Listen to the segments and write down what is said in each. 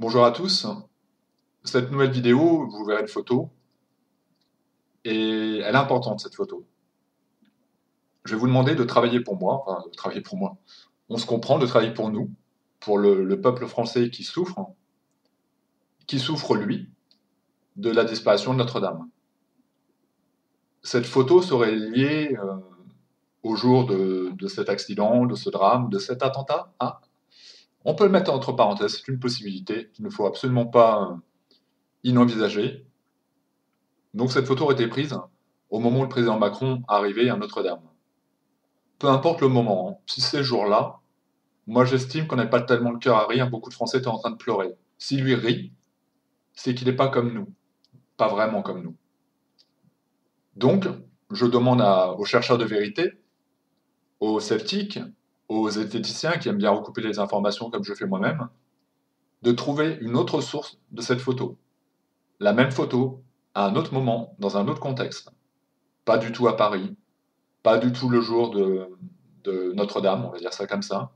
Bonjour à tous. Cette nouvelle vidéo, vous verrez une photo et elle est importante cette photo. Je vais vous demander de travailler pour moi, enfin de travailler pour moi. On se comprend de travailler pour nous, pour le peuple français qui souffre lui de la disparition de Notre-Dame. Cette photo serait liée au jour de cet accident, de ce drame, de cet attentat. Ah, on peut le mettre entre parenthèses, c'est une possibilité qu'il ne faut absolument pas inenvisager. Donc cette photo aurait été prise au moment où le président Macron arrivait à Notre-Dame. Peu importe le moment, hein. Si c'est ce jour-là, moi j'estime qu'on n'a pas tellement le cœur à rire, beaucoup de Français étaient en train de pleurer. S'il lui rit, c'est qu'il n'est pas comme nous, pas vraiment comme nous. Donc, je demande aux chercheurs de vérité, aux sceptiques, aux zététiciens qui aiment bien recouper les informations comme je fais moi-même, de trouver une autre source de cette photo. La même photo, à un autre moment, dans un autre contexte. Pas du tout à Paris, pas du tout le jour de Notre-Dame, on va dire ça comme ça.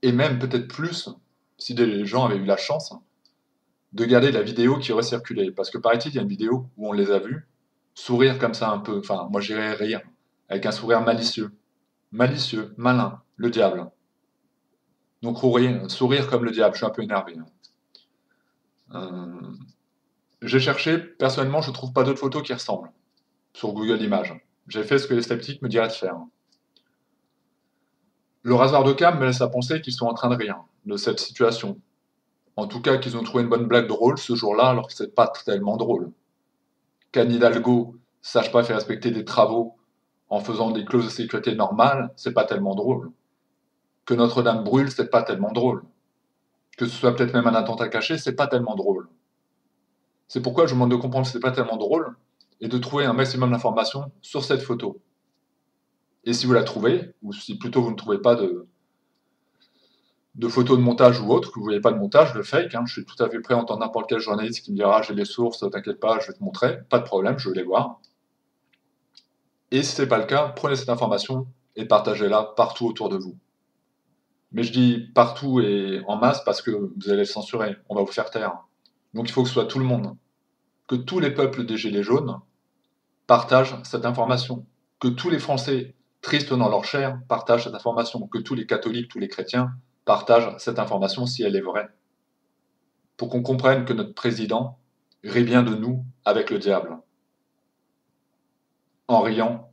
Et même peut-être plus, si des gens avaient eu la chance, de garder la vidéo qui aurait circulé. Parce que paraît-il, il y a une vidéo où on les a vus sourire comme ça un peu. Enfin, moi j'irais rire, avec un sourire malicieux. Malicieux, malin, le diable. Donc sourire comme le diable, je suis un peu énervé, hein. Euh, j'ai cherché, personnellement, je ne trouve pas d'autres photos qui ressemblent sur Google Images. J'ai fait ce que les sceptiques me diraient de faire. Le rasoir de cam me laisse à penser qu'ils sont en train de rire de cette situation. En tout cas, qu'ils ont trouvé une bonne blague drôle ce jour-là, alors que c'est pas tellement drôle. Qu'Anne Hidalgo sache pas faire respecter des travaux en faisant des clauses de sécurité normales, c'est pas tellement drôle. Que Notre-Dame brûle, c'est pas tellement drôle. Que ce soit peut-être même un attentat caché, c'est pas tellement drôle. C'est pourquoi je vous demande de comprendre que c'est pas tellement drôle et de trouver un maximum d'informations sur cette photo. Et si vous la trouvez, ou si plutôt vous ne trouvez pas de photos de montage ou autre, que vous voyez pas de montage, de fake, hein, je suis tout à fait prêt à entendre n'importe quel journaliste qui me dira j'ai les sources, t'inquiète pas, je vais te montrer, pas de problème, je vais les voir. Et si ce n'est pas le cas, prenez cette information et partagez-la partout autour de vous. Mais je dis partout et en masse parce que vous allez le censurer, on va vous faire taire. Donc il faut que ce soit tout le monde, que tous les peuples des Gilets jaunes partagent cette information, que tous les Français tristes dans leur chair partagent cette information, que tous les catholiques, tous les chrétiens partagent cette information si elle est vraie, pour qu'on comprenne que notre président rit bien de nous avec le diable, en riant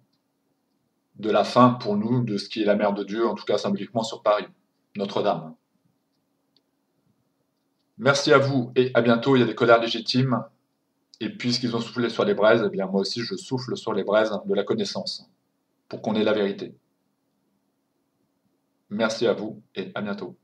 de la fin pour nous de ce qui est la mère de Dieu, en tout cas symboliquement sur Paris, Notre-Dame. Merci à vous et à bientôt. Il y a des colères légitimes. Et puisqu'ils ont soufflé sur les braises, eh bien moi aussi je souffle sur les braises de la connaissance pour qu'on ait la vérité. Merci à vous et à bientôt.